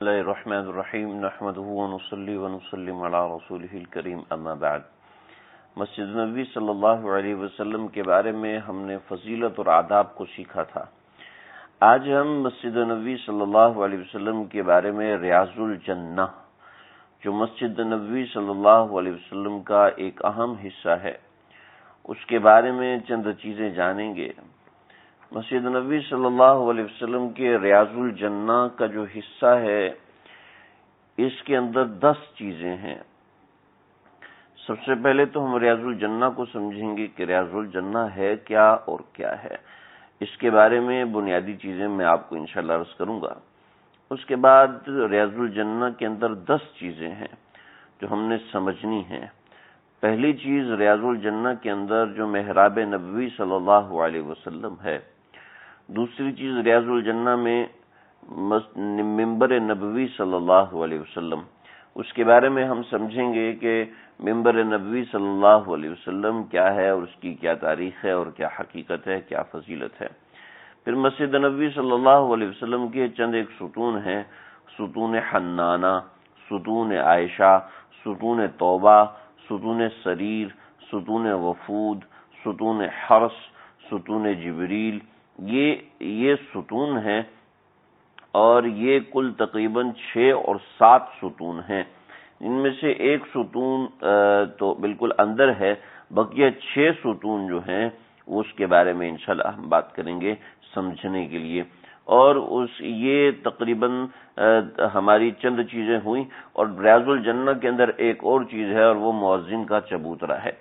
اللہ الرحمن الرحیم نحمده ونصلی ونسلم علی رسولہ الکریم اما بعد۔ مسجد نبوی صلی اللہ علیہ وسلم کے بارے میں ہم نے فضیلت اور آداب کو سیکھا تھا۔ آج ہم مسجد نبوی صلی اللہ علیہ وسلم کے بارے میں ریاض الجنہ، جو مسجد نبوی صلی اللہ علیہ وسلم کا ایک اہم حصہ ہے، اس کے بارے میں چند چیزیں جانیں گے۔ مسجد نبوی صلی اللہ علیہ وسلم کے ریاض الجنہ کا جو حصہ ہے، اس کے اندر 10 چیزیں ہیں۔ سب سے پہلے تو ہم ریاض الجنہ کو سمجھیں گے کہ ریاض الجنہ ہے کیا اور کیا ہے۔ اس کے بارے میں بنیادی چیزیں میں آپ کو انشاءاللہ عرض کروں گا۔ اس کے بعد ریاض الجنہ کے اندر 10 چیزیں ہیں جو ہم نے سمجھنی ہیں۔ پہلی چیز ریاض الجنہ کے اندر جو محراب نبوی صلی اللہ علیہ وسلم ہے۔ دوسری چیز ریاض الجنہ میں ممبر نبوی صلی اللہ علیہ وسلم، اس کے بارے میں ہم سمجھیں گے کہ ممبر نبوی صلی اللہ علیہ وسلم کیا ہے اور اس کی کیا تاریخ ہے اور کیا حقیقت ہے، کیا فضیلت ہے۔ پھر مسجد نبوی صلی اللہ علیہ وسلم کے چند ایک ستون ہیں، ستون حنانہ، ستون عائشہ، ستون توبہ، ستون سریر، ستون وفود، ستون حرس، ستون جبریل، یہ ستون ہیں، اور یہ کل تقریباً 6 اور 7 ستون ہیں۔ ان میں سے ایک ستون تو بالکل اندر ہے، بقیہ 6 ستون جو ہیں اس کے بارے میں انشاءاللہ ہم بات کریں گے سمجھنے کے لیے۔ اور یہ تقریباً ہماری چند چیزیں ہوئیں، اور ریاض الجنہ کے اندر ایک اور چیز ہے اور وہ مؤذن کا چبوترا ہے۔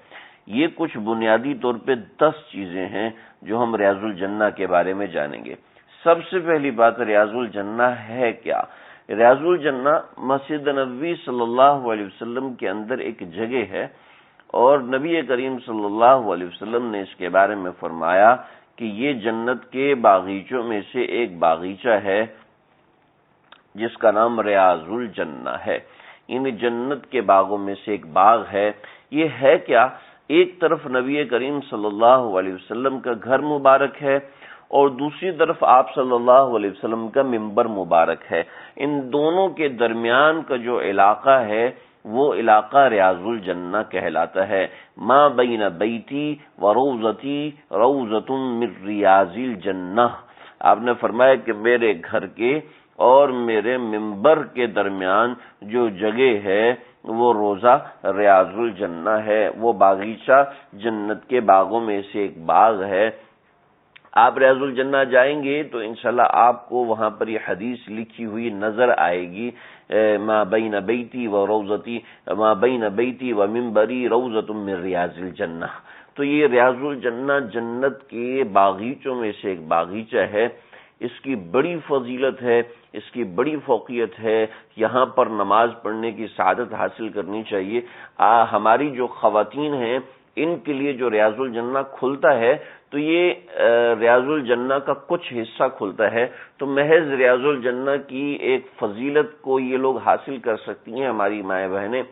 یہ کچھ بنیادی طور پہ 10 چیزیں ہیں جو ہم ریاض الجنہ کے بارے میں جانیں گے۔ سب سے پہلی بات ریاض الجنہ ہے کیا؟ ریاض الجنہ مسجد نبوی صلی اللہ علیہ وسلم کے اندر ایک جگہ ہے، اور نبی کریم صلی اللہ علیہ وسلم نے اس کے بارے میں فرمایا کہ یہ جنت کے باغیچوں میں سے ایک باغیچہ ہے جس کا نام ریاض الجنہ ہے۔ ان جنت کے باغوں میں سے ایک باغ ہے۔ یہ ہے کیا؟ ایک طرف نبی کریم صلی اللہ علیہ وسلم کا گھر مبارک ہے، اور دوسری طرف آپ صلی اللہ علیہ وسلم کا ممبر مبارک ہے۔ ان دونوں کے درمیان کا جو علاقہ ہے وہ علاقہ ریاض الجنہ کہلاتا ہے۔ ما بین بیتی و روضتی روضۃ من ریاض الجنہ۔ آپ نے فرمایا کہ میرے گھر کے اور میرے ممبر کے درمیان جو جگہ ہے وہ روضہ ریاض الجنہ ہے، وہ باغیچہ جنت کے باغوں میں سے ایک باغ ہے۔ آپ ریاض الجنہ جائیں گے تو انشاءاللہ آپ کو وہاں پر یہ حدیث لکھی ہوئی نظر آئے گی، ما بین بیتی و روضتی، ما بین بیتی و منبری روضۃ من ریاض الجنہ۔ تو یہ ریاض الجنہ جنت کے باغیچوں میں سے ایک باغیچہ ہے۔ اس کی بڑی فضیلت ہے، اس کی بڑی فوقیت ہے۔ یہاں پر نماز پڑھنے کی سعادت حاصل کرنی چاہیے۔ ہماری جو خواتین ہیں ان کے لیے جو ریاض الجنہ کھلتا ہے تو یہ ریاض الجنہ کا کچھ حصہ کھلتا ہے، تو محض ریاض الجنہ کی ایک فضیلت کو یہ لوگ حاصل کر سکتی ہیں ہماری مائیں بہنیں۔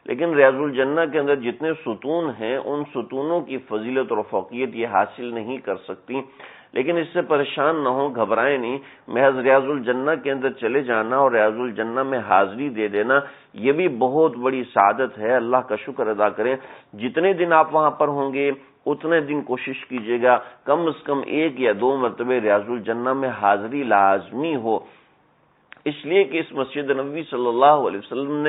لیکن ریاض الجنہ کے اندر جتنے ستون ہیں ان ستونوں کی فضیلت اور فوقیت یہ حاصل نہیں کر سکتی۔ لیکن اس سے پریشان نہ ہو، گھبرائیں نہیں، محض ریاض الجنہ کے اندر چلے جانا اور ریاض الجنہ میں حاضری دے دینا یہ بھی بہت بڑی سعادت ہے۔ اللہ کا شکر ادا کریں۔ جتنے دن آپ وہاں پر ہوں گے اتنے دن کوشش کیجیے گا کم از کم 1 یا 2 مرتبہ ریاض الجنہ میں حاضری لازمی ہو، اس لیے کہ اس مسجد نبوی صلی اللہ علیہ وسلم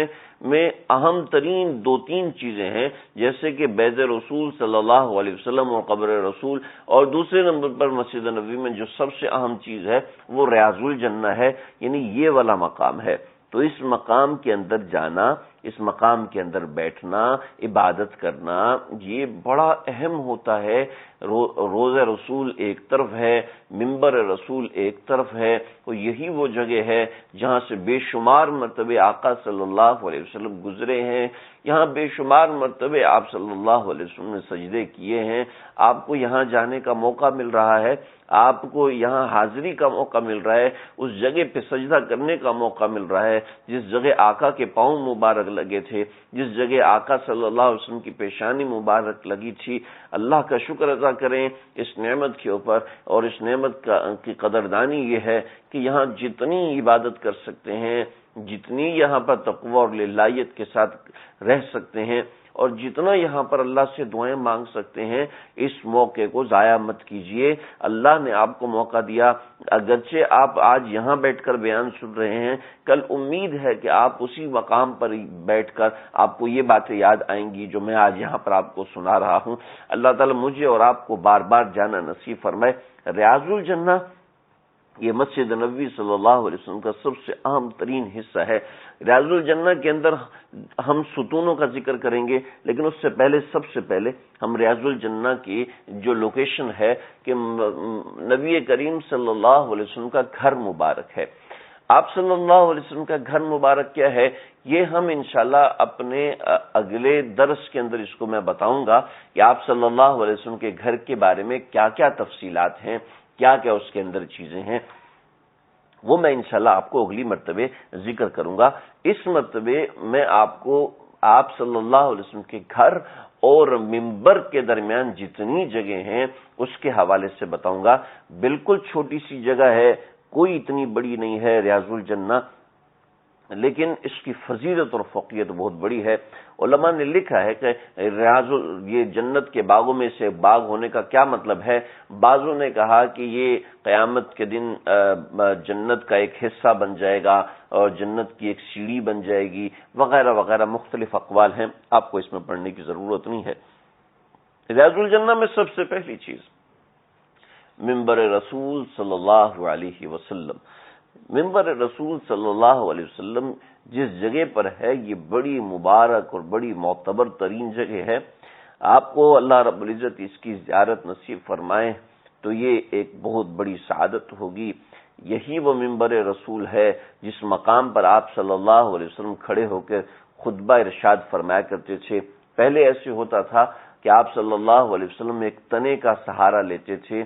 میں اہم ترین 2-3 چیزیں ہیں، جیسے کہ بیت رسول صلی اللہ علیہ وسلم اور قبر رسول، اور دوسرے نمبر پر مسجد نبوی میں جو سب سے اہم چیز ہے وہ ریاض الجنہ ہے، یعنی یہ والا مقام ہے۔ تو اس مقام کے اندر جانا، اس مقام کے اندر بیٹھنا، عبادت کرنا یہ بڑا اہم ہوتا ہے۔ روضہ رسول ایک طرف ہے، ممبر رسول ایک طرف ہے، اور یہی وہ جگہ ہے جہاں سے بے شمار مرتبہ آقا صلی اللہ علیہ وسلم گزرے ہیں۔ یہاں بے شمار مرتبہ آپ صلی اللہ علیہ وسلم نے سجدے کیے ہیں۔ آپ کو یہاں جانے کا موقع مل رہا ہے، آپ کو یہاں حاضری کا موقع مل رہا ہے، اس جگہ پہ سجدہ کرنے کا موقع مل رہا ہے جس جگہ آقا کے پاؤں مبارک لگے تھے، جس جگہ آقا صلی اللہ علیہ وسلم کی پیشانی مبارک لگی تھی، اللہ کا شکر ادا کریں اس نعمت کے اوپر. اور اس نعمت کی قدردانی یہ ہے کہ یہاں جتنی عبادت کر سکتے ہیں، جتنی یہاں پر تقوی اور للہیت کے ساتھ رہ سکتے ہیں، اور جتنا یہاں پر اللہ سے دعائیں مانگ سکتے ہیں، اس موقع کو ضائع مت کیجیے. اللہ نے آپ کو موقع دیا، اگرچہ آپ آج یہاں بیٹھ کر بیان سن رہے ہیں، کل امید ہے کہ آپ اسی مقام پر بیٹھ کر آپ کو یہ باتیں یاد آئیں گی جو میں آج یہاں پر آپ کو سنا رہا ہوں. اللہ تعالی مجھے اور آپ کو بار بار جانا نصیب فرمائے. ریاض الجنہ یہ مسجد نبوی صلی اللہ علیہ وسلم کا سب سے اہم ترین حصہ ہے. ریاض الجنہ کے اندر ہم ستونوں کا ذکر کریں گے، لیکن اس سے پہلے سب سے پہلے ہم ریاض الجنہ کی جو لوکیشن ہے کہ نبی کریم صلی اللہ علیہ وسلم کا گھر مبارک ہے. آپ صلی اللہ علیہ وسلم کا گھر مبارک کیا ہے، یہ ہم انشاءاللہ اپنے اگلے درس کے اندر اس کو میں بتاؤں گا کہ آپ صلی اللہ علیہ وسلم کے گھر کے بارے میں کیا کیا تفصیلات ہیں، کیا کیا اس کے اندر چیزیں ہیں، وہ میں انشاءاللہ آپ کو اگلی مرتبہ ذکر کروں گا. اس مرتبہ میں آپ کو آپ صلی اللہ علیہ وسلم کے گھر اور منبر کے درمیان جتنی جگہ ہیں اس کے حوالے سے بتاؤں گا. بالکل چھوٹی سی جگہ ہے، کوئی اتنی بڑی نہیں ہے ریاض الجنہ، لیکن اس کی فضیلت اور فوقیت بہت بڑی ہے. علماء نے لکھا ہے کہ یہ جنت کے باغوں میں سے باغ ہونے کا کیا مطلب ہے. بعضوں نے کہا کہ یہ قیامت کے دن جنت کا ایک حصہ بن جائے گا اور جنت کی ایک سیڑھی بن جائے گی، وغیرہ وغیرہ مختلف اقوال ہیں، آپ کو اس میں پڑھنے کی ضرورت نہیں ہے. ریاض الجنہ میں سب سے پہلی چیز منبر رسول صلی اللہ علیہ وسلم. منبر رسول صلی اللہ علیہ وسلم جس جگہ پر ہے یہ بڑی مبارک اور بڑی معتبر ترین جگہ ہے. آپ کو اللہ رب العزت اس کی زیارت نصیب فرمائے تو یہ ایک بہت بڑی سعادت ہوگی. یہی وہ منبر رسول ہے جس مقام پر آپ صلی اللہ علیہ وسلم کھڑے ہو کر خطبہ ارشاد فرمایا کرتے تھے. پہلے ایسے ہوتا تھا کہ آپ صلی اللہ علیہ وسلم ایک تنے کا سہارا لیتے تھے،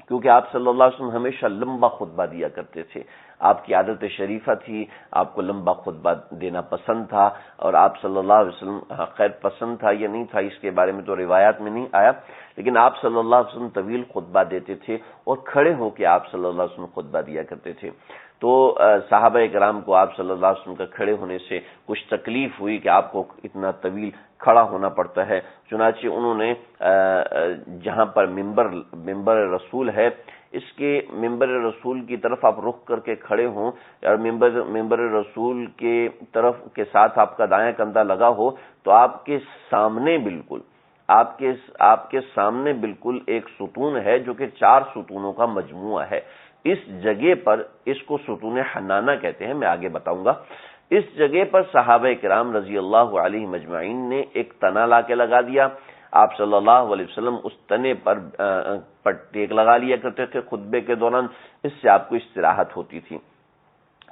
کیونکہ آپ صلی اللہ علیہ وسلم ہمیشہ لمبا خطبہ دیا کرتے تھے. آپ کی عادت شریفہ تھی، آپ کو لمبا خطبہ دینا پسند تھا، اور آپ صلی اللہ علیہ وسلم خیر پسند تھا یا نہیں تھا اس کے بارے میں تو روایات میں نہیں آیا، لیکن آپ صلی اللہ علیہ وسلم طویل خطبہ دیتے تھے اور کھڑے ہو کے آپ صلی اللہ علیہ وسلم خطبہ دیا کرتے تھے. تو صحابہ کرام کو آپ صلی اللہ علیہ وسلم کا کھڑے ہونے سے کچھ تکلیف ہوئی کہ آپ کو اتنا طویل کھڑا ہونا پڑتا ہے. چنانچہ انہوں نے جہاں پر منبر رسول ہے، اس کے منبر رسول کی طرف آپ رخ کر کے کھڑے ہوں اور منبر رسول کے طرف کے ساتھ آپ کا دایاں کندھا لگا ہو تو آپ کے سامنے بالکل ایک ستون ہے جو کہ 4 ستونوں کا مجموعہ ہے. اس جگہ پر اس کو ستون حنانہ کہتے ہیں، میں آگے بتاؤں گا. اس جگہ پر صحابہ کرام رضی اللہ علیہ مجمعین نے ایک تنا لا کے لگا دیا. آپ صلی اللہ علیہ وسلم اس تنے پر ٹیک لگا لیا کرتے تھے خطبے کے دوران، اس سے آپ کو استراحت ہوتی تھی.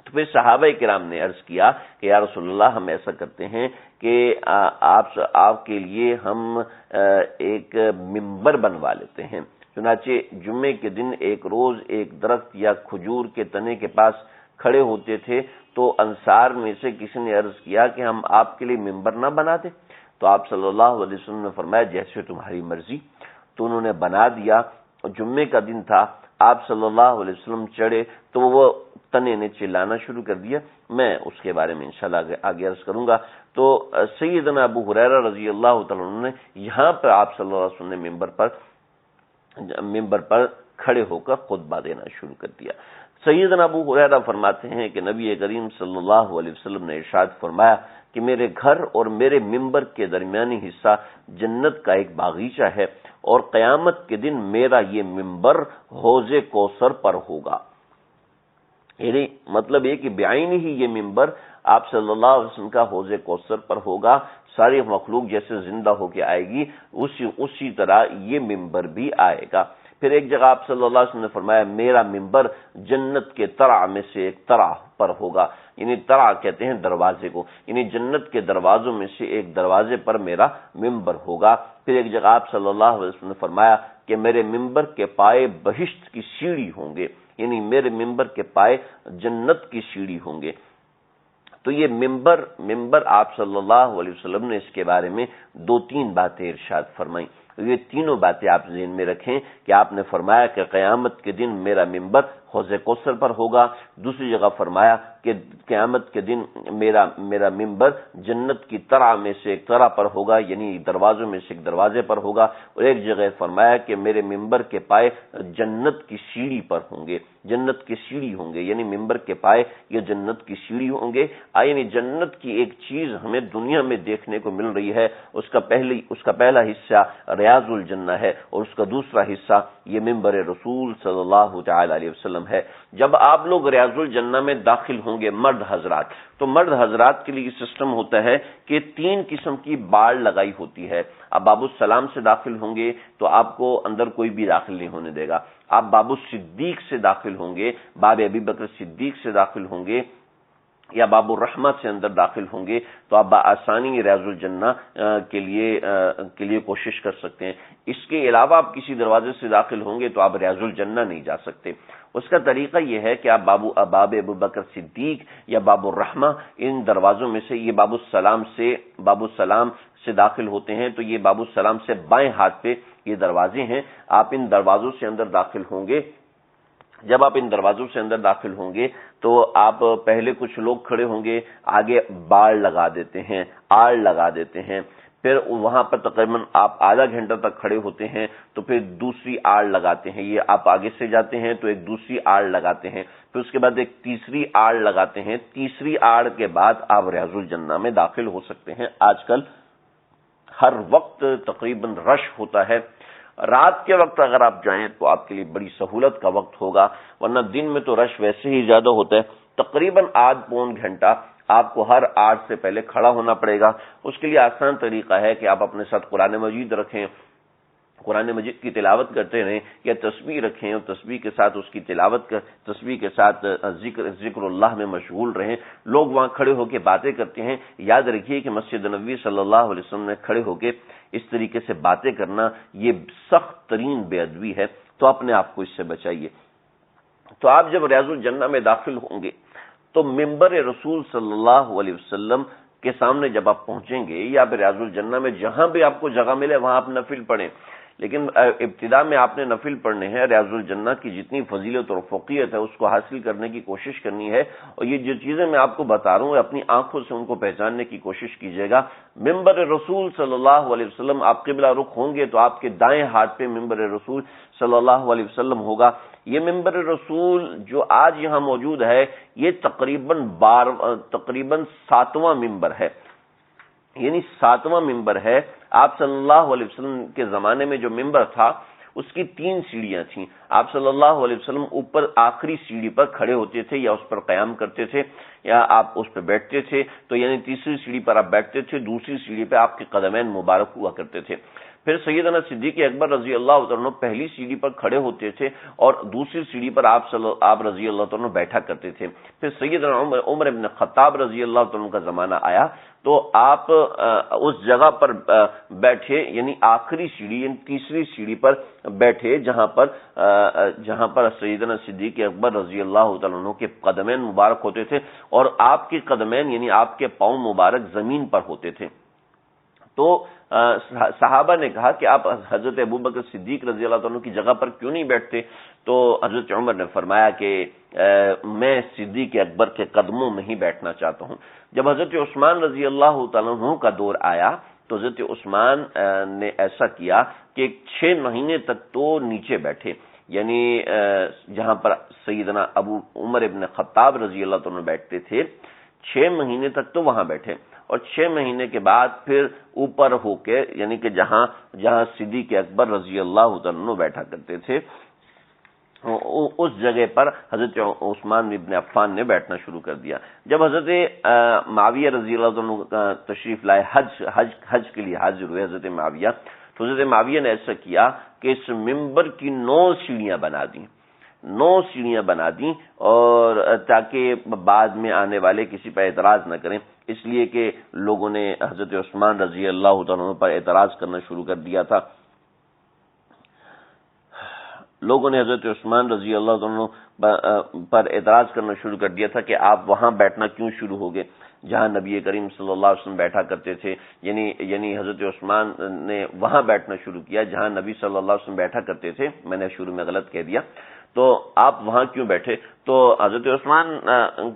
تو پھر صحابہ کرام نے عرض کیا کہ یا رسول اللہ ہم ایسا کرتے ہیں کہ آپ کے لیے ہم ایک منبر بنوا لیتے ہیں. چنانچہ جمعے کے دن ایک روز ایک درخت یا کھجور کے تنے کے پاس کھڑے ہوتے تھے تو انصار میں سے کسی نے عرض کیا کہ ہم آپ کے لیے منبر نہ بنا دیں. تو آپ صلی اللہ علیہ وسلم نے فرمایا جیسے تمہاری مرضی. تو انہوں نے بنا دیا. جمعے کا دن تھا، آپ صلی اللہ علیہ وسلم چڑھے تو وہ تنے نے چلانا شروع کر دیا. میں اس کے بارے میں انشاءاللہ آگے عرض کروں گا. تو سیدنا ابو ہریرہ رضی اللہ تعالیٰ عنہ نے یہاں پر آپ صلی اللہ علیہ وسلم نے منبر پر کھڑے ہو کر خطبہ دینا شروع کر دیا. سیدنا ابو ہریرہ فرماتے ہیں کہ نبی کریم صلی اللہ علیہ وسلم نے ارشاد فرمایا کہ میرے گھر اور میرے منبر کے درمیانی حصہ جنت کا ایک باغیچہ ہے اور قیامت کے دن میرا یہ منبر حوض کوثر پر ہوگا. یعنی مطلب یہ کہ بعین ہی یہ منبر آپ صلی اللہ علیہ وسلم کا حوض کوثر پر ہوگا. ساری مخلوق جیسے زندہ ہو کے آئے گی اسی طرح یہ منبر بھی آئے گا. پھر ایک جگہ آپ صلی اللہ علیہ وسلم نے فرمایا میرا منبر جنت کے ترع میں سے ایک ترع پر ہوگا. یعنی ترع کہتے ہیں دروازے کو، یعنی جنت کے دروازوں میں سے ایک دروازے پر میرا منبر ہوگا. پھر ایک جگہ آپ صلی اللہ علیہ وسلم نے فرمایا کہ میرے منبر کے پائے بہشت کی سیڑھی ہوں گے، یعنی میرے منبر کے پائے جنت کی سیڑھی ہوں گے. تو یہ ممبر آپ صلی اللہ علیہ وسلم نے اس کے بارے میں 2-3 باتیں ارشاد فرمائیں. یہ تینوں باتیں آپ ذہن میں رکھیں کہ آپ نے فرمایا کہ قیامت کے دن میرا ممبر حوض کوثر پر ہوگا. دوسری جگہ فرمایا کہ قیامت کے دن میرا ممبر جنت کی طرح میں سے ایک طرح پر ہوگا، یعنی دروازوں میں سے ایک دروازے پر ہوگا. اور ایک جگہ فرمایا کہ میرے ممبر کے پائے جنت کی سیڑھی پر ہوں گے، جنت کی سیڑھی ہوں گے، یعنی ممبر کے پائے یہ جنت کی سیڑھی ہوں گے. یعنی جنت کی ایک چیز ہمیں دنیا میں دیکھنے کو مل رہی ہے، اس کا پہلا حصہ ریاض الجنہ ہے اور اس کا دوسرا حصہ یہ ممبر رسول صلی اللہ تعالی علیہ وسلم ہے. جب آپ لوگ ریاض الجنہ میں داخل ہوں گے مرد حضرات، تو مرد حضرات کے لیے یہ سسٹم ہوتا ہے کہ 3 قسم کی باڑ لگائی ہوتی ہے. آپ باب السلام سے داخل ہوں گے تو آپ کو اندر کوئی بھی داخل نہیں ہونے دے گا. آپ باب الصدیق سے داخل ہوں گے، باب ابی بکر صدیق سے داخل ہوں گے یا باب الرحمہ سے اندر داخل ہوں گے تو آپ بآسانی ریاض الجنہ کے لیے کوشش کر سکتے ہیں. اس کے علاوہ آپ کسی دروازے سے داخل ہوں گے تو آپ ریاض الجنہ نہیں جا سکتے. اس کا طریقہ یہ ہے کہ آپ باب ابو بکر صدیق یا باب الرحمہ ان دروازوں میں سے یہ باب السلام سے داخل ہوتے ہیں. تو یہ باب السلام سے بائیں ہاتھ پہ یہ دروازے ہیں. آپ ان دروازوں سے اندر داخل ہوں گے. جب آپ ان دروازوں سے اندر داخل ہوں گے تو آپ پہلے کچھ لوگ کھڑے ہوں گے، آگے باڑ لگا دیتے ہیں، آڑ لگا دیتے ہیں. پھر وہاں پر تقریباً آپ آدھا گھنٹہ تک کھڑے ہوتے ہیں تو پھر دوسری آڑ لگاتے ہیں. یہ آپ آگے سے جاتے ہیں تو ایک دوسری آڑ لگاتے ہیں، پھر اس کے بعد ایک تیسری آڑ لگاتے ہیں. تیسری آڑ کے بعد آپ ریاض الجنہ میں داخل ہو سکتے ہیں. آج کل ہر وقت تقریباً رش ہوتا ہے. رات کے وقت اگر آپ جائیں تو آپ کے لیے بڑی سہولت کا وقت ہوگا، ورنہ دن میں تو رش ویسے ہی زیادہ ہوتا ہے. تقریباً آدھ پون گھنٹہ آپ کو ہر آڑ سے پہلے کھڑا ہونا پڑے گا. اس کے لیے آسان طریقہ ہے کہ آپ اپنے ساتھ قرآن مجید رکھیں، قرآن مجید کی تلاوت کرتے رہیں، یا تسبیح رکھیں اور تسبیح کے ساتھ اس کی تلاوت تسبیح کے ساتھ ذکر اللہ میں مشغول رہیں. لوگ وہاں کھڑے ہو کے باتیں کرتے ہیں. یاد رکھیے کہ مسجد نبوی صلی اللہ علیہ وسلم نے کھڑے ہو کے اس طریقے سے باتیں کرنا یہ سخت ترین بے ادبی ہے، تو اپنے آپ کو اس سے بچائیے. تو آپ جب ریاض الجنہ میں داخل ہوں گے تو ممبر رسول صلی اللہ علیہ وسلم کے سامنے جب آپ پہنچیں گے یا آپ ریاض الجنہ میں جہاں بھی آپ کو جگہ ملے وہاں آپ نفل پڑھیں، لیکن ابتدا میں آپ نے نفل پڑھنے ہیں. ریاض الجنہ کی جتنی فضیلت اور فوقیت ہے اس کو حاصل کرنے کی کوشش کرنی ہے. اور یہ جو چیزیں میں آپ کو بتا رہا ہوں اپنی آنکھوں سے ان کو پہچاننے کی کوشش کیجیے گا. ممبر رسول صلی اللہ علیہ وسلم، آپ قبلہ رخ ہوں گے تو آپ کے دائیں ہاتھ پہ ممبر رسول صلی اللہ علیہ وسلم ہوگا. یہ ممبر رسول جو آج یہاں موجود ہے یہ تقریباً 7واں ممبر ہے، یعنی 7واں ممبر ہے. آپ صلی اللہ علیہ وسلم کے زمانے میں جو ممبر تھا اس کی 3 سیڑھیاں تھیں. آپ صلی اللہ علیہ وسلم اوپر آخری سیڑھی پر کھڑے ہوتے تھے یا اس پر قیام کرتے تھے یا آپ اس پہ بیٹھتے تھے. تو یعنی تیسری سیڑھی پر آپ بیٹھتے تھے، دوسری سیڑھی پہ آپ کے قدمین مبارک ہوا کرتے تھے. پھر سیدنا صدیق اکبر رضی اللہ عنہ پہلی سیڑھی پر کھڑے ہوتے تھے اور دوسری سیڑھی پر آپ رضی اللہ عنہ بیٹھا کرتے تھے. پھر سیدنا عمر ابن خطاب رضی اللہ عنہ کا زمانہ آیا تو آپ اس جگہ پر بیٹھے، یعنی آخری سیڑھی یعنی تیسری سیڑھی پر بیٹھے جہاں پر سیدنا صدیق اکبر رضی اللہ عنہ کے قدمین مبارک ہوتے تھے اور آپ کے قدمین یعنی آپ کے پاؤں مبارک زمین پر ہوتے تھے. تو صحابہ نے کہا کہ آپ حضرت ابوبکر صدیق رضی اللہ عنہ کی جگہ پر کیوں نہیں بیٹھتے؟ تو حضرت عمر نے فرمایا کہ میں صدیق اکبر کے قدموں میں ہی بیٹھنا چاہتا ہوں. جب حضرت عثمان رضی اللہ تعالیٰ عنہ کا دور آیا تو حضرت عثمان نے ایسا کیا کہ 6 مہینے تک تو نیچے بیٹھے، یعنی جہاں پر سیدنا ابو عمر ابن خطاب رضی اللہ عنہ بیٹھتے تھے 6 مہینے تک تو وہاں بیٹھے، اور 6 مہینے کے بعد پھر اوپر ہو کے یعنی کہ جہاں صدیق اکبر رضی اللہ عنہ بیٹھا کرتے تھے اس جگہ پر حضرت عثمان بن عفان نے بیٹھنا شروع کر دیا. جب حضرت معاویہ رضی اللہ عنہ تشریف لائے حج کے لیے حاضر ہوئے حضرت معاویہ، تو حضرت معاویہ نے ایسا کیا کہ اس ممبر کی 9 سیڑھیاں بنا دیں اور تاکہ بعد میں آنے والے کسی پر اعتراض نہ کریں، اس لیے کہ لوگوں نے حضرت عثمان رضی اللہ عنہ پر اعتراض کرنا شروع کر دیا تھا. لوگوں نے حضرت عثمان رضی اللہ عنہ پر اعتراض کرنا شروع کر دیا تھا کہ آپ وہاں بیٹھنا کیوں شروع ہو گئے جہاں نبی کریم صلی اللہ علیہ وسلم بیٹھا کرتے تھے، یعنی حضرت عثمان نے وہاں بیٹھنا شروع کیا جہاں نبی صلی اللہ علیہ وسلم بیٹھا کرتے تھے، میں نے شروع میں غلط کہہ دیا، تو آپ وہاں کیوں بیٹھے؟ تو حضرت عثمان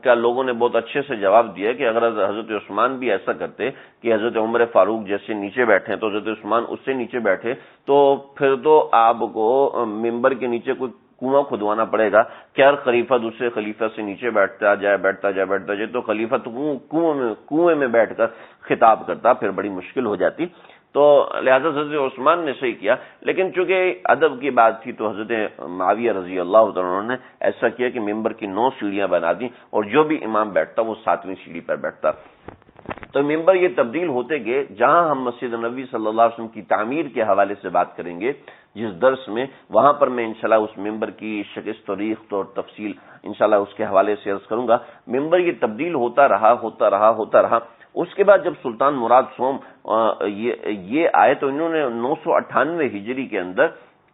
کا لوگوں نے بہت اچھے سے جواب دیا کہ اگر حضرت عثمان بھی ایسا کرتے کہ حضرت عمر فاروق جیسے نیچے بیٹھے تو حضرت عثمان اس سے نیچے بیٹھے تو پھر تو آپ کو ممبر کے نیچے کوئی کنواں کھدوانا پڑے گا کہ ہر خلیفہ دوسرے خلیفہ سے نیچے بیٹھتا جائے تو خلیفہ تو کنویں میں بیٹھ کر خطاب کرتا، پھر بڑی مشکل ہو جاتی، تو لہذا حضرت عثمان نے صحیح کیا، لیکن چونکہ ادب کی بات تھی تو حضرت معاویہ رضی اللہ تعالیٰ نے ایسا کیا کہ ممبر کی 9 سیڑھیاں بنا دی اور جو بھی امام بیٹھتا وہ 7ویں سیڑھی پر بیٹھتا۔ تو ممبر یہ تبدیل ہوتے گئے، جہاں ہم مسجد نبوی صلی اللہ علیہ وسلم کی تعمیر کے حوالے سے بات کریں گے جس درس میں، وہاں پر میں انشاءاللہ اس ممبر کی شکست و ریخت اور تفصیل انشاءاللہ اس کے حوالے سے عرض کروں گا۔ ممبر یہ تبدیل ہوتا رہا۔ اس کے بعد جب سلطان مراد سوم یہ آئے تو انہوں نے 998 ہجری کے اندر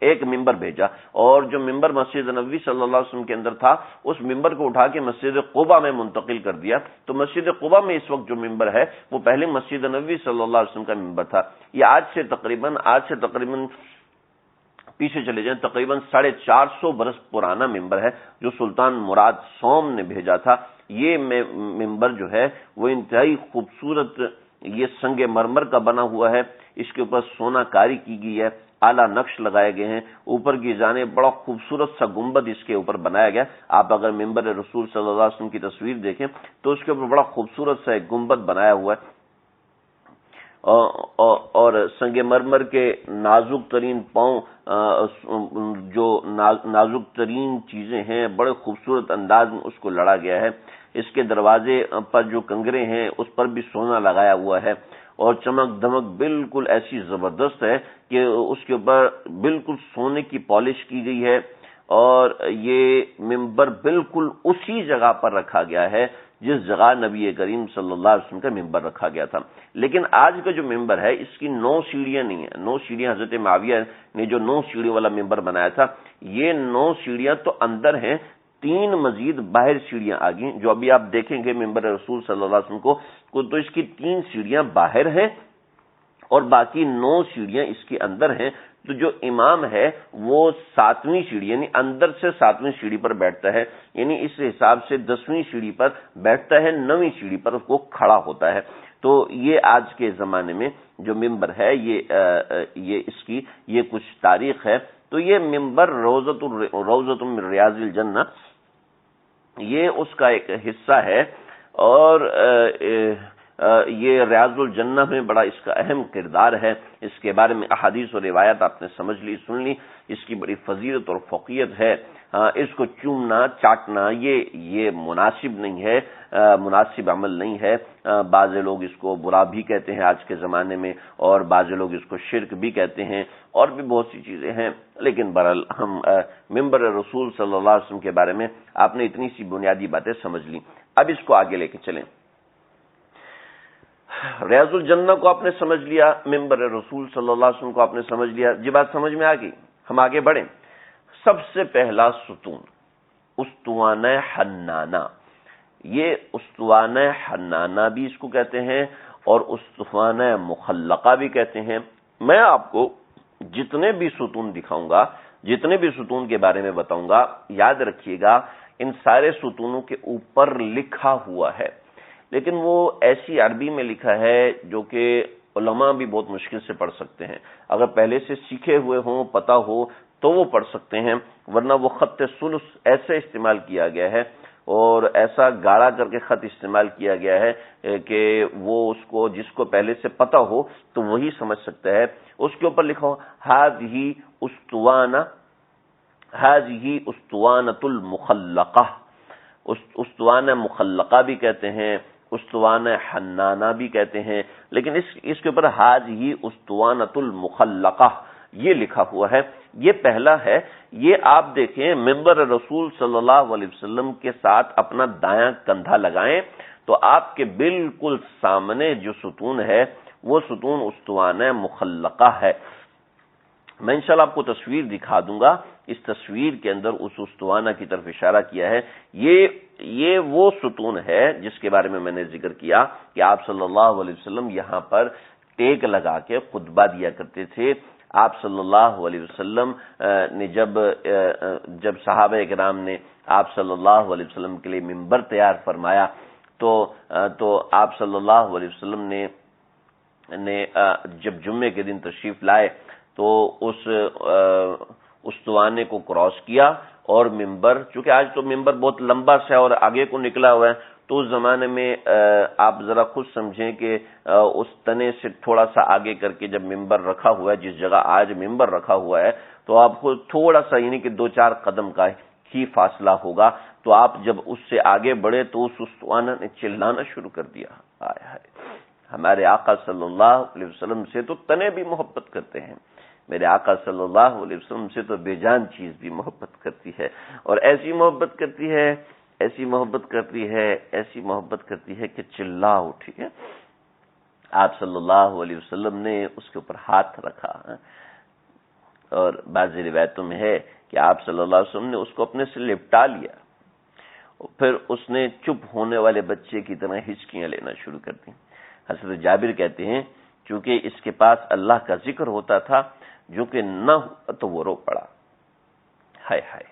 ایک ممبر بھیجا، اور جو ممبر مسجد نبوی صلی اللہ علیہ وسلم کے اندر تھا اس ممبر کو اٹھا کے مسجد قباء میں منتقل کر دیا۔ تو مسجد قباء میں اس وقت جو ممبر ہے وہ پہلے مسجد نبوی صلی اللہ علیہ وسلم کا ممبر تھا۔ یہ آج سے تقریباً پیچھے چلے جائیں، تقریباً 450 برس پرانا ممبر ہے جو سلطان مراد سوم نے بھیجا تھا۔ یہ ممبر جو ہے وہ انتہائی خوبصورت، یہ سنگ مرمر کا بنا ہوا ہے، اس کے اوپر سونا کاری کی گئی ہے، اعلیٰ نقش لگائے گئے ہیں، اوپر کی جانب بڑا خوبصورت سا گنبد اس کے اوپر بنایا گیا۔ آپ اگر ممبر رسول صلی اللہ علیہ وسلم کی تصویر دیکھیں تو اس کے اوپر بڑا خوبصورت سا ایک گنبد بنایا ہوا ہے، اور سنگ مرمر کے نازک ترین پاؤں، جو نازک ترین چیزیں ہیں بڑے خوبصورت انداز میں اس کو لڑا گیا ہے۔ اس کے دروازے پر جو کنگرے ہیں اس پر بھی سونا لگایا ہوا ہے، اور چمک دمک بالکل ایسی زبردست ہے کہ اس کے اوپر بالکل سونے کی پالش کی گئی ہے، اور یہ ممبر بالکل اسی جگہ پر رکھا گیا ہے جس جگہ نبی کریم صلی اللہ علیہ وسلم کا ممبر رکھا گیا تھا۔ لیکن آج کا جو ممبر ہے اس کی 9 سیڑھیاں نہیں ہیں۔ 9 سیڑھیاں حضرت معاویہ نے جو 9 سیڑھیوں والا ممبر بنایا تھا، یہ 9 سیڑھیاں تو اندر ہیں، 3 مزید باہر سیڑھیاں آ گئی، جو ابھی آپ دیکھیں گے ممبر رسول صلی اللہ علیہ وسلم کو تو اس کی 3 سیڑھیاں باہر ہیں اور باقی 9 سیڑھیاں اس کے اندر ہیں۔ تو جو امام ہے وہ 7ویں سیڑھی یعنی اندر سے 7ویں سیڑھی پر بیٹھتا ہے، یعنی اس حساب سے 10ویں سیڑھی پر بیٹھتا ہے، 9ویں سیڑھی پر وہ کھڑا ہوتا ہے۔ تو یہ آج کے زمانے میں جو ممبر ہے یہ اس کی یہ کچھ تاریخ ہے۔ تو یہ ممبر روضۃ من ریاض الجنہ، یہ اس کا ایک حصہ ہے، اور یہ ریاض الجنہ میں بڑا اس کا اہم کردار ہے۔ اس کے بارے میں احادیث اور روایات آپ نے سمجھ لی، سن لی، اس کی بڑی فضیلت اور فوقیت ہے۔ اس کو چومنا چاٹنا یہ مناسب نہیں ہے، مناسب عمل نہیں ہے۔ بعض لوگ اس کو برا بھی کہتے ہیں آج کے زمانے میں، اور بعض لوگ اس کو شرک بھی کہتے ہیں، اور بھی بہت سی چیزیں ہیں۔ لیکن بہرحال ہم ممبر رسول صلی اللہ علیہ وسلم کے بارے میں آپ نے اتنی سی بنیادی باتیں سمجھ لی، اب اس کو آگے لے کے چلیں۔ ریاض الجنہ کو آپ نے سمجھ لیا، ممبر رسول صلی اللہ علیہ وسلم کو آپ نے سمجھ لیا، جی بات سمجھ میں آ گئی، ہم آگے بڑھیں۔ سب سے پہلا ستون استوانہ حنانہ، یہ استوانہ حنانہ بھی اس کو کہتے ہیں اور استوانہ مخلقہ بھی کہتے ہیں۔ میں آپ کو جتنے بھی ستون دکھاؤں گا، جتنے بھی ستون کے بارے میں بتاؤں گا، یاد رکھیے گا ان سارے ستونوں کے اوپر لکھا ہوا ہے، لیکن وہ ایسی عربی میں لکھا ہے جو کہ علماء بھی بہت مشکل سے پڑھ سکتے ہیں۔ اگر پہلے سے سیکھے ہوئے ہوں، پتہ ہو تو وہ پڑھ سکتے ہیں، ورنہ وہ خط ثلث ایسے استعمال کیا گیا ہے اور ایسا گاڑا کر کے خط استعمال کیا گیا ہے کہ وہ اس کو جس کو پہلے سے پتہ ہو تو وہی سمجھ سکتا ہے۔ اس کے اوپر لکھا ہو ہذہ استوانہ، ہذہ اسطوانۃ المخلقہ، استوانہ مخلقہ بھی کہتے ہیں، استوانہ حنانہ بھی کہتے ہیں، لیکن اس کے اوپر ہذہ اسطوانۃ المخلقہ یہ لکھا ہوا ہے۔ یہ پہلا ہے۔ یہ آپ دیکھیں ممبر رسول صلی اللہ علیہ وسلم کے ساتھ اپنا دایاں کندھا لگائیں تو آپ کے بالکل سامنے جو ستون ہے وہ ستون استوانہ مخلقہ ہے۔ میں انشاءاللہ آپ کو تصویر دکھا دوں گا. اس تصویر کے اندر اس استوانہ کی طرف اشارہ کیا ہے. یہ وہ ستون ہے جس کے بارے میں نے ذکر کیا کہ آپ صلی اللہ علیہ وسلم یہاں پر ٹیک لگا کے خطبہ دیا کرتے تھے. آپ صلی اللہ علیہ وسلم نے جب صحابہ کرام نے آپ صلی اللہ علیہ وسلم کے لیے ممبر تیار فرمایا تو آپ صلی اللہ علیہ وسلم نے جب جمعے کے دن تشریف لائے تو اس استوانے کو کراس کیا اور ممبر، چونکہ آج تو ممبر بہت لمبا سا اور آگے کو نکلا ہوا ہے، تو اس زمانے میں آپ ذرا خود سمجھیں کہ اس تنے سے تھوڑا سا آگے کر کے جب ممبر رکھا ہوا ہے، جس جگہ آج ممبر رکھا ہوا ہے، تو آپ کو تھوڑا سا یعنی کہ 2-4 قدم کا ہی فاصلہ ہوگا. تو آپ جب اس سے آگے بڑھے تو اس استوانہ نے چلانا شروع کر دیا. ہمارے آقا صلی اللہ علیہ وسلم سے تو تنے بھی محبت کرتے ہیں، میرے آقا صلی اللہ علیہ وسلم سے تو بے جان چیز بھی محبت کرتی ہے، اور ایسی محبت کرتی ہے، ایسی محبت کرتی ہے، ایسی محبت کرتی ہے کہ چلا اٹھی ہے. آپ صلی اللہ علیہ وسلم نے اس کے اوپر ہاتھ رکھا، اور بعض روایتوں میں ہے کہ آپ صلی اللہ علیہ وسلم نے اس کو اپنے سے لپٹا لیا، پھر اس نے چپ ہونے والے بچے کی طرح ہچکیاں لینا شروع کر دی. حضرت جابر کہتے ہیں چونکہ اس کے پاس اللہ کا ذکر ہوتا تھا، جو کہ نہ ہوا تو وہ رو پڑا. ہائے ہائے،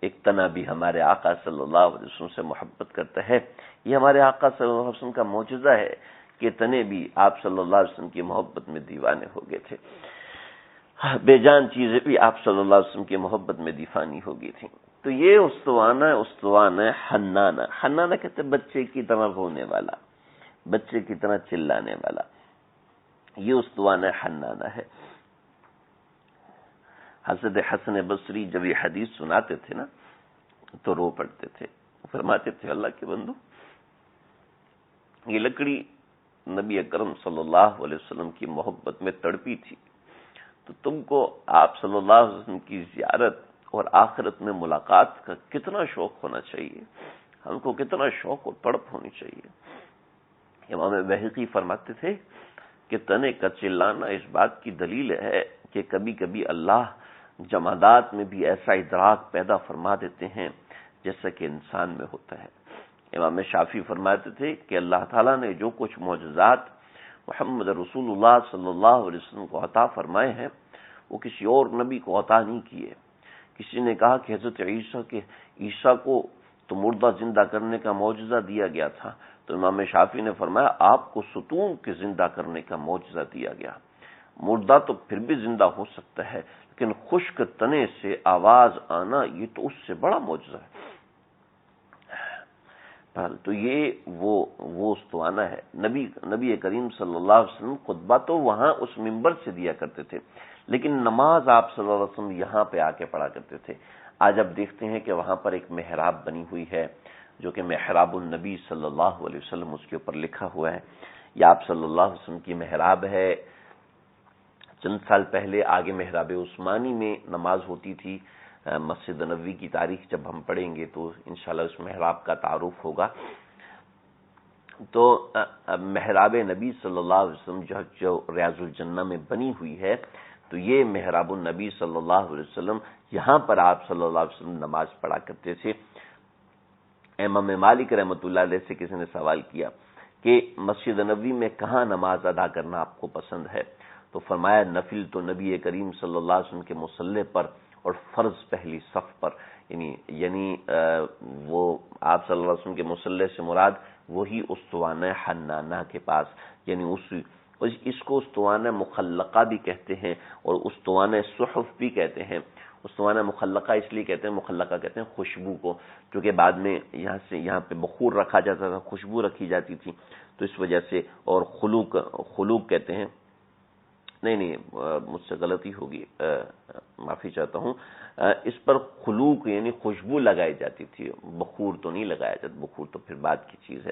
ایک تنا بھی ہمارے آقا صلی اللہ علیہ وسلم سے محبت کرتا ہے. یہ ہمارے آقا صلی اللہ علیہ وسلم کا معجزہ ہے کہ تنے بھی آپ صلی اللہ علیہ وسلم کی محبت میں دیوانے ہو گئے تھے، بے جان چیزیں بھی آپ صلی اللہ علیہ وسلم کی محبت میں دیوانی ہو گئی تھیں. تو یہ استوانہ حنانہ کہتے ہیں بچے کی طرح رونے والا، بچے کی طرح چلانے والا، یہ استوانہ حنانہ ہے. حضرت حسن بصری جب یہ حدیث سناتے تھے نا تو رو پڑتے تھے، فرماتے تھے اللہ کے بندو، یہ لکڑی نبی اکرم صلی اللہ علیہ وسلم کی محبت میں تڑپی تھی، تو تم کو آپ صلی اللہ علیہ وسلم کی زیارت اور آخرت میں ملاقات کا کتنا شوق ہونا چاہیے، ہم کو کتنا شوق اور تڑپ ہونی چاہیے. امام بہقی فرماتے تھے کہ تنے کا چلانا اس بات کی دلیل ہے کہ کبھی کبھی اللہ جمادات میں بھی ایسا ادراک پیدا فرما دیتے ہیں جیسا کہ انسان میں ہوتا ہے. امام شافعی فرماتے تھے کہ اللہ تعالیٰ نے جو کچھ معجزات محمد رسول اللہ صلی اللہ علیہ وسلم کو عطا فرمائے ہیں وہ کسی اور نبی کو عطا نہیں کیے. کسی نے کہا کہ حضرت عیسیٰ کو تو مردہ زندہ کرنے کا معجزہ دیا گیا تھا، تو امام شافعی نے فرمایا آپ کو ستون کے زندہ کرنے کا معجزہ دیا گیا. مردہ تو پھر بھی زندہ ہو سکتا ہے، لیکن خشک تنے سے آواز آنا یہ تو اس سے بڑا معجزہ ہے. تو یہ وہ استوانہ ہے. نبی کریم صلی اللہ علیہ وسلم خطبہ تو وہاں اس ممبر سے دیا کرتے تھے، لیکن نماز آپ صلی اللہ علیہ وسلم یہاں پہ آ کے پڑھا کرتے تھے. آج اب دیکھتے ہیں کہ وہاں پر ایک محراب بنی ہوئی ہے جو کہ محراب النبی صلی اللہ علیہ وسلم اس کے اوپر لکھا ہوا ہے. یہ آپ صلی اللہ علیہ وسلم کی محراب ہے. چند سال پہلے آگے محراب عثمانی میں نماز ہوتی تھی. مسجد نبوی کی تاریخ جب ہم پڑھیں گے تو انشاءاللہ اس محراب کا تعارف ہوگا. تو محراب نبی صلی اللہ علیہ وسلم جو ریاض الجنہ میں بنی ہوئی ہے، تو یہ محراب النبی صلی اللہ علیہ وسلم، یہاں پر آپ صلی اللہ علیہ وسلم نماز پڑھا کرتے تھے. امام مالک رحمۃ اللہ علیہ سے کسی نے سوال کیا کہ مسجد نبوی میں کہاں نماز ادا کرنا آپ کو پسند ہے، تو فرمایا نفل تو نبی کریم صلی اللہ علیہ وسلم کے مصلی پر اور فرض پہلی صف پر، یعنی وہ آپ صلی اللہ علیہ وسلم کے مصلی سے مراد وہی استوانہ حنانہ کے پاس، یعنی اس کو استوانہ مخلقہ بھی کہتے ہیں اور استوانہ صحف بھی کہتے ہیں. استوانہ مخلقہ اس لیے کہتے ہیں، مخلقہ کہتے ہیں خوشبو کو، کیونکہ بعد میں یہاں پہ بخور رکھا جاتا تھا، خوشبو رکھی جاتی تھی، تو اس وجہ سے. اور خلوق کہتے ہیں، نہیں مجھ سے غلطی ہوگی، معافی چاہتا ہوں. اس پر خلوق یعنی خوشبو لگائی جاتی تھی، بخور تو نہیں لگایا جاتا، بخور تو پھر بعد کی چیز ہے.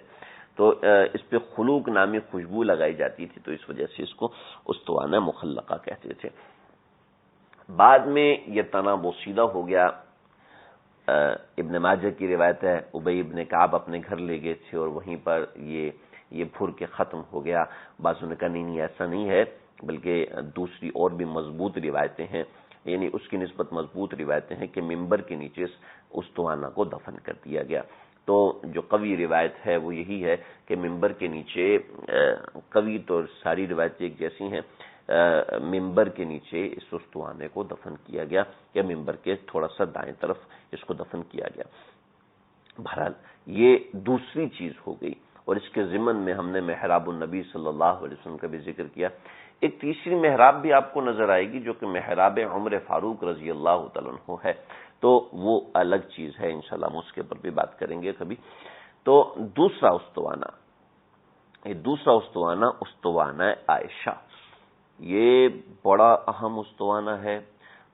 تو اس پہ خلوق نامی خوشبو لگائی جاتی تھی، تو اس وجہ سے اس کو استوانہ مخلقہ کہتے تھے. بعد میں یہ تنا بوسیدہ ہو گیا. ابن ماجہ کی روایت ہے ابی ابن کعب اپنے گھر لے گئے تھے اور وہیں پر یہ پھر کے ختم ہو گیا. بعضوں نے کہا نہیں ایسا نہیں ہے، بلکہ دوسری اور بھی مضبوط روایتیں ہیں، یعنی اس کی نسبت مضبوط روایتیں ہیں کہ ممبر کے نیچے استوانہ کو دفن کر دیا گیا۔ تو جو قوی روایت ہے وہ یہی ہے کہ ممبر کے نیچے، قوی تو ساری روایتیں ایک جیسی ہیں، ممبر کے نیچے اس استوانے کو دفن کیا گیا، یا ممبر کے تھوڑا سا دائیں طرف اس کو دفن کیا گیا۔ بہرحال یہ دوسری چیز ہو گئی، اور اس کے ضمن میں ہم نے محراب النبی صلی اللہ علیہ وسلم کا بھی ذکر کیا۔ ایک تیسری محراب بھی آپ کو نظر آئے گی جو کہ محراب عمر فاروق رضی اللہ تعالیٰ عنہ ہے، تو وہ الگ چیز ہے، انشاءاللہ ہم اس کے اوپر بھی بات کریں گے کبھی۔ تو دوسرا استوانہ، یہ دوسرا استوانہ استوانہ عائشہ، یہ بڑا اہم استوانہ ہے،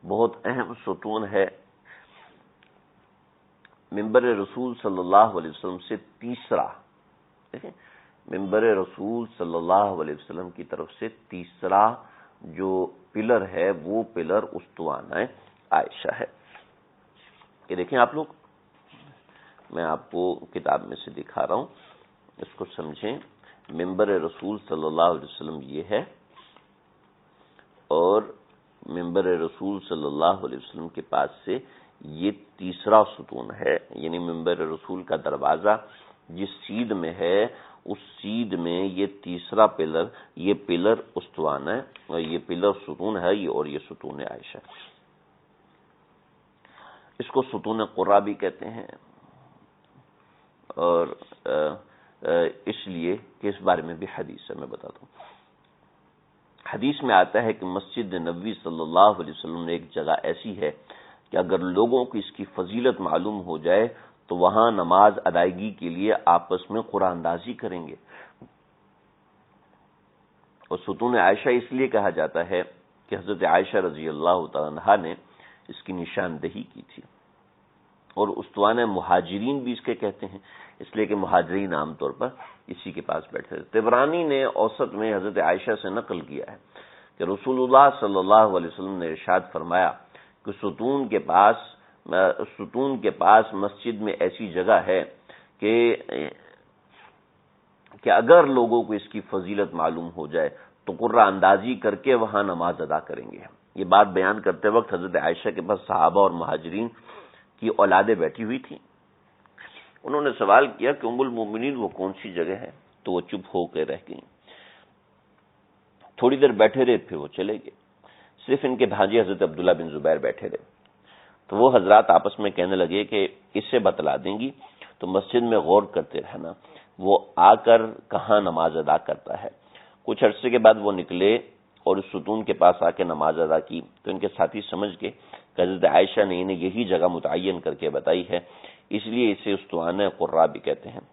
بہت اہم ستون ہے۔ ممبر رسول صلی اللہ علیہ وسلم سے تیسرا، دیکھیں ممبر رسول صلی اللہ علیہ وسلم کی طرف سے تیسرا جو پلر ہے وہ پلر استوانہ عائشہ ہے۔ یہ دیکھیں آپ لوگ، میں آپ کو کتاب میں سے دکھا رہا ہوں، اس کو سمجھیں۔ ممبر رسول صلی اللہ علیہ وسلم یہ ہے، اور ممبر رسول صلی اللہ علیہ وسلم کے پاس سے یہ تیسرا ستون ہے، یعنی ممبر رسول کا دروازہ جس سیدھ میں ہے اس سیدھ میں یہ تیسرا پلر، یہ پلر استوانہ ہے، اور یہ پلر ستون ہے، اور یہ ستون عائشہ۔ اس کو ستون قرہ بھی کہتے ہیں، اور اس لیے کہ اس بارے میں بھی حدیث ہے، میں بتاتا ہوں۔ حدیث میں آتا ہے کہ مسجد نبوی صلی اللہ علیہ وسلم نے ایک جگہ ایسی ہے کہ اگر لوگوں کو اس کی فضیلت معلوم ہو جائے تو وہاں نماز ادائیگی کے لیے آپس میں قرآن اندازی کریں گے۔ اور ستون عائشہ اس لیے کہا جاتا ہے کہ حضرت عائشہ رضی اللہ تعالیٰ عنہا نے اس کی نشاندہی کی تھی، اور استوانہ مہاجرین بھی اس کے کہتے ہیں، اس لیے کہ مہاجرین عام طور پر اسی کے پاس بیٹھے تھے۔ طبرانی نے اوسط میں حضرت عائشہ سے نقل کیا ہے کہ رسول اللہ صلی اللہ علیہ وسلم نے ارشاد فرمایا کہ ستون کے پاس مسجد میں ایسی جگہ ہے کہ اگر لوگوں کو اس کی فضیلت معلوم ہو جائے تو قرہ اندازی کر کے وہاں نماز ادا کریں گے۔ یہ بات بیان کرتے وقت حضرت عائشہ کے پاس صحابہ اور مہاجرین کی اولادیں بیٹھی ہوئی تھیں۔ انہوں نے سوال کیا کہ ام المومنین وہ کون سی جگہ ہے، تو وہ چپ ہو کے رہ گئیں۔ تھوڑی دیر بیٹھے رہے، پھر وہ چلے گئے، صرف ان کے بھانجے حضرت عبداللہ بن زبیر بیٹھے رہے۔ تو وہ حضرات آپس میں کہنے لگے کہ اسے بتلا دیں گی تو مسجد میں غور کرتے رہنا، وہ آ کر کہاں نماز ادا کرتا ہے۔ کچھ عرصے کے بعد وہ نکلے اور اس ستون کے پاس آ کے نماز ادا کی، تو ان کے ساتھی سمجھ گئے کہ حضرت عائشہ نے انہیں یہی جگہ متعین کر کے بتائی ہے، اس لیے اسے استوانہ قرہ بھی کہتے ہیں۔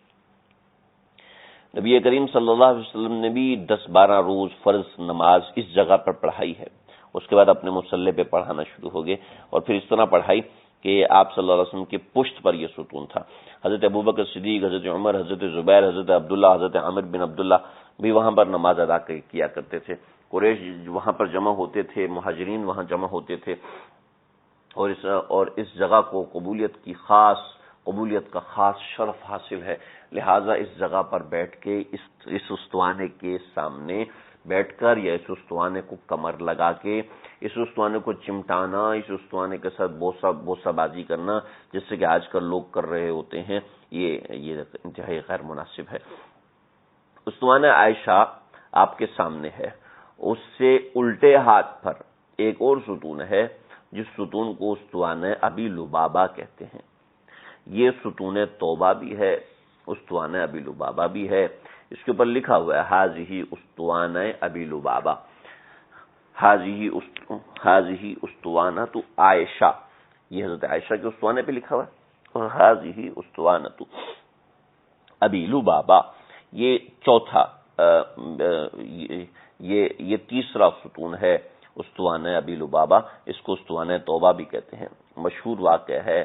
نبی کریم صلی اللہ علیہ وسلم نے بھی 10-12 روز فرض نماز اس جگہ پر پڑھائی ہے، اس کے بعد اپنے مصلی پہ پڑھانا شروع ہو گئے، اور پھر اس طرح پڑھائی کہ آپ صلی اللہ علیہ وسلم کے پشت پر یہ ستون تھا۔ حضرت ابوبکر صدیق، حضرت عمر، حضرت زبیر، حضرت عبداللہ، حضرت عامر بن عبداللہ بھی وہاں پر نماز ادا کیا کرتے تھے۔ قریش وہاں پر جمع ہوتے تھے، مہاجرین وہاں جمع ہوتے تھے، اور اس جگہ کو قبولیت کا خاص شرف حاصل ہے، لہٰذا اس جگہ پر بیٹھ کے اس استوانے کے سامنے بیٹھ کر یا اس استوانے کو کمر لگا کے اس استوانے کو چمٹانا، اس استوانے کے ساتھ بوسہ بازی کرنا، جس سے کہ آج کل لوگ کر رہے ہوتے ہیں، یہ انتہائی غیر مناسب ہے۔ استوانہ عائشہ آپ کے سامنے ہے، اس سے الٹے ہاتھ پر ایک اور ستون ہے جس ستون کو استوانہ ابی لبابہ کہتے ہیں۔ یہ ستون توبہ بھی ہے، استوانہ ابی لبابہ بھی ہے۔ اس کے اوپر لکھا ہوا ہے ہذہ استوانہ ابی لبابہ، ہذہ استوانہ عائشہ، یہ حضرت عائشہ کے استوانے پہ لکھا ہوا ہے، اور ہذہ استوانہ ابی لبابہ یہ چوتھا، یہ تیسرا ستون ہے استوانہ ابی لبابہ، اس کو استوانہ توبہ بھی کہتے ہیں۔ مشہور واقعہ ہے،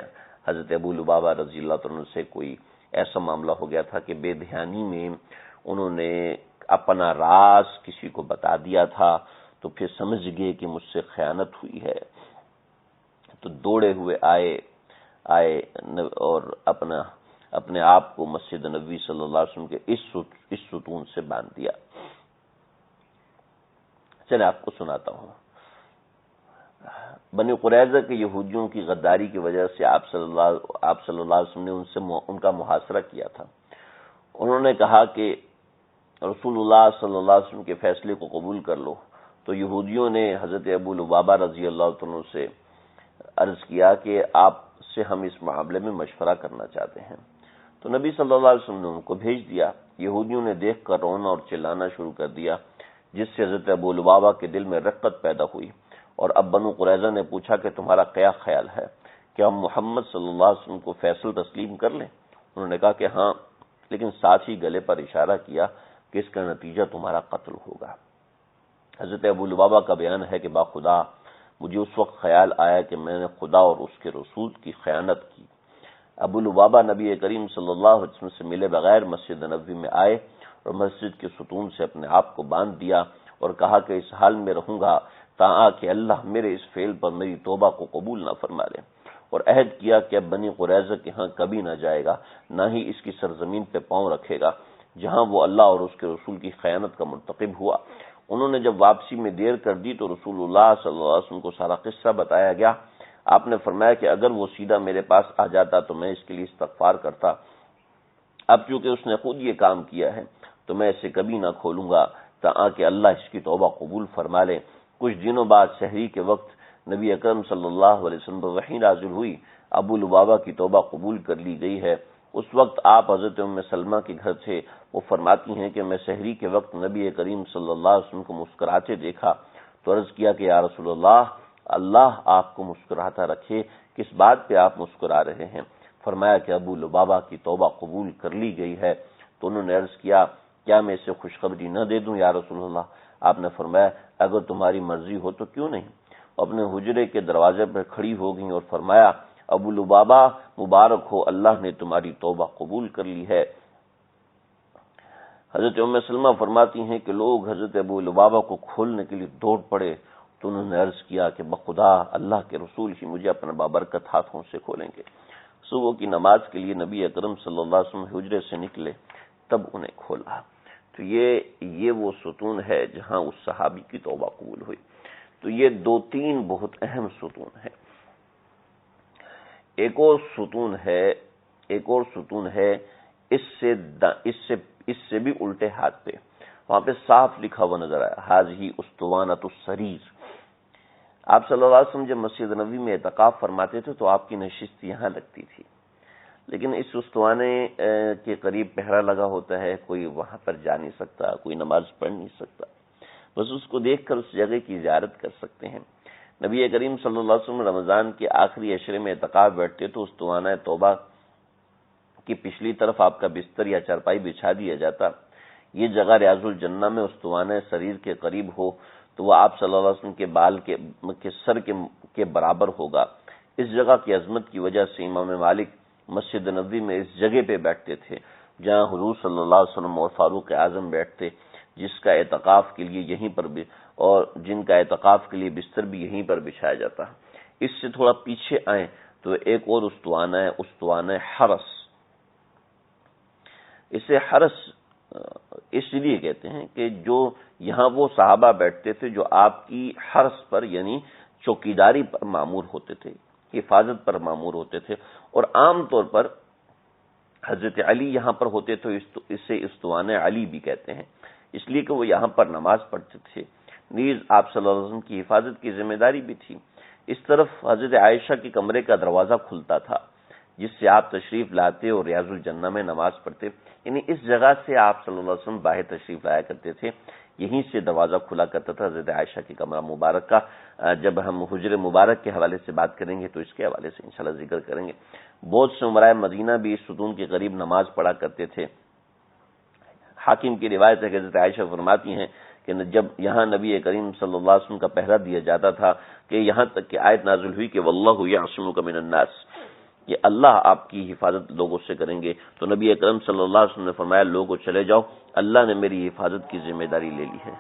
حضرت ابو لبابہ رضی اللہ عنہ سے کوئی ایسا معاملہ ہو گیا تھا کہ بے دھیانی میں انہوں نے اپنا راز کسی کو بتا دیا تھا، تو پھر سمجھ گئے کہ مجھ سے خیانت ہوئی ہے، تو دوڑے ہوئے آئے اور اپنے آپ کو مسجد نبوی صلی اللہ علیہ وسلم کے اس ستون سے باندھ دیا۔ چلیں آپ کو سناتا ہوں۔ بنی قریظہ کے یہودیوں کی غداری کی وجہ سے آپ صلی اللہ علیہ وسلم نے ان کا محاصرہ کیا تھا۔ انہوں نے کہا کہ رسول اللہ صلی اللہ علیہ وسلم کے فیصلے کو قبول کر لو، تو یہودیوں نے حضرت ابو لبابہ رضی اللہ عنہ سے عرض کیا کہ آپ سے ہم اس معاملے میں مشورہ کرنا چاہتے ہیں۔ تو نبی صلی اللہ علیہ وسلم نے ان کو بھیج دیا۔ یہودیوں نے دیکھ کر رونا اور چلانا شروع کر دیا، جس سے حضرت ابو لبابہ کے دل میں رقت پیدا ہوئی، اور اب بنو قریظہ نے پوچھا کہ تمہارا کیا خیال ہے کہ ہم محمد صلی اللہ علیہ وسلم کو فیصل تسلیم کر لیں؟ انہوں نے کہا کہ ہاں، لیکن ساتھ ہی گلے پر اشارہ کیا کہ اس کا نتیجہ تمہارا قتل ہوگا۔ حضرت ابو لبابہ کا بیان ہے کہ باخدا مجھے اس وقت خیال آیا کہ میں نے خدا اور اس کے رسول کی خیانت کی۔ ابو لبابہ نبی کریم صلی اللہ علیہ وسلم سے ملے بغیر مسجد نبوی میں آئے اور مسجد کے ستون سے اپنے آپ کو باندھ دیا اور کہا کہ اس حال میں رہوں گا تاں کہ اللہ میرے اس فعل پر میری توبہ کو قبول نہ فرما لے، اور عہد کیا کہ اب بنی قریظہ کے ہاں کبھی نہ جائے گا، نہ ہی اس کی سرزمین پہ پاؤں رکھے گا جہاں وہ اللہ اور اس کے رسول کی خیانت کا مرتکب ہوا۔ انہوں نے جب واپسی میں دیر کر دی تو رسول اللہ صلی اللہ علیہ وسلم کو سارا قصہ بتایا گیا۔ آپ نے فرمایا کہ اگر وہ سیدھا میرے پاس آ جاتا تو میں اس کے لیے استغفار کرتا، اب چونکہ اس نے خود یہ کام کیا ہے تو میں اسے کبھی نہ کھولوں گا تاکہ اللہ اس کی توبہ قبول فرما لے۔ کچھ دنوں بعد سحری کے وقت نبی اکرم صلی اللہ علیہ وسلم پر وحی نازل ہوئی، ابو لبابہ کی توبہ قبول کر لی گئی ہے۔ اس وقت آپ حضرت ام سلمہ کے گھر تھے۔ وہ فرماتی ہیں کہ میں سحری کے وقت نبی کریم صلی اللہ علیہ وسلم کو مسکراتے دیکھا تو عرض کیا کہ یا رسول اللہ، اللہ آپ کو مسکراتا رکھے، کس بات پہ آپ مسکرا رہے ہیں؟ فرمایا کہ ابو لبابہ کی توبہ قبول کر لی گئی ہے۔ تو انہوں نے عرض کیا کیا میں اسے خوشخبری نہ دے دوں یا رسول اللہ؟ آپ نے فرمایا اگر تمہاری مرضی ہو تو کیوں نہیں۔ اپنے حجرے کے دروازے پر کھڑی ہو گئیں اور فرمایا ابو لبابہ مبارک ہو، اللہ نے تمہاری توبہ قبول کر لی ہے۔ حضرت ام سلمہ فرماتی ہیں کہ لوگ حضرت ابو لبابہ کو کھولنے کے لیے دوڑ پڑے تو انہوں نے عرض کیا کہ بخدا اللہ کے رسول ہی مجھے اپنے بابرکت ہاتھوں سے کھولیں گے۔ صبح کی نماز کے لیے نبی اکرم صلی اللہ علیہ وسلم حجرے سے نکلے تب انہیں کھولا۔ تو یہ وہ ستون ہے جہاں اس صحابی کی توبہ قبول ہوئی۔ تو یہ دو تین بہت اہم ستون ہیں۔ ایک اور ستون ہے اس سے بھی الٹے ہاتھ پہ، وہاں پہ صاف لکھا ہوا نظر آیا ھذہ اسطوانۃ السریر۔ آپ صلی اللہ علیہ وسلم جب مسجد نبوی میں اعتکاف فرماتے تھے تو آپ کی نشست یہاں لگتی تھی، لیکن اس استوانے کے قریب پہرا لگا ہوتا ہے، کوئی وہاں پر جا نہیں سکتا، کوئی نماز پڑھ نہیں سکتا، بس اس کو دیکھ کر اس جگہ کی زیارت کر سکتے ہیں۔ نبی کریم صلی اللہ علیہ وسلم رمضان کے آخری عشرے میں اعتکاف بیٹھتے تو استوانہ توبہ کی پچھلی طرف آپ کا بستر یا چارپائی بچھا دیا جاتا۔ یہ جگہ ریاض الجنہ میں استوانہ سریر کے قریب ہو تو وہ آپ صلی اللہ علیہ وسلم کے بال کے سر کے برابر ہوگا۔ اس جگہ کی عظمت کی وجہ سے امام مالک مسجد نبوی میں اس جگہ پہ بیٹھتے تھے جہاں حضور صلی اللہ علیہ وسلم اور فاروق اعظم بیٹھتے، جس کا اعتکاف کے لیے یہیں پر بھی اور جن کا اعتکاف کے لیے بستر بھی یہیں پر بچھایا جاتا ہے۔ اس سے تھوڑا پیچھے آئیں تو ایک اور استوانہ ہے، استوانہ حرس۔ اسے حرس اس لیے کہتے ہیں کہ جو یہاں وہ صحابہ بیٹھتے تھے جو آپ کی حرس پر یعنی چوکیداری پر مامور ہوتے تھے، حفاظت پر مامور ہوتے تھے، اور عام طور پر حضرت علی یہاں پر ہوتے تو اسے استوانہ علی بھی کہتے ہیں، اس لیے کہ وہ یہاں پر نماز پڑھتے تھے۔ نیز آپ صلی اللہ علیہ وسلم کی حفاظت کی ذمہ داری بھی تھی۔ اس طرف حضرت عائشہ کے کمرے کا دروازہ کھلتا تھا جس سے آپ تشریف لاتے اور ریاض الجنہ میں نماز پڑھتے، یعنی اس جگہ سے آپ صلی اللہ علیہ وسلم باہر تشریف لایا کرتے تھے، یہیں سے دروازہ کھلا کرتا تھا حضرت عائشہ کے کمرہ مبارک کا۔ جب ہم حجر مبارک کے حوالے سے بات کریں گے تو اس کے حوالے سے انشاءاللہ ذکر کریں گے۔ بہت سے عمرائے مدینہ بھی اس ستون کے قریب نماز پڑھا کرتے تھے۔ حاکم کی روایت ہے کہ حضرت عائشہ فرماتی ہیں کہ جب یہاں نبی کریم صلی اللہ علیہ وسلم کا پہرا دیا جاتا تھا کہ یہاں تک کہ آیت نازل ہوئی کہ واللہ یعصمک من الناس، کہ اللہ آپ کی حفاظت لوگوں سے کریں گے، تو نبی اکرم صلی اللہ علیہ وسلم نے فرمایا لوگوں چلے جاؤ، اللہ نے میری حفاظت کی ذمہ داری لے لی ہے۔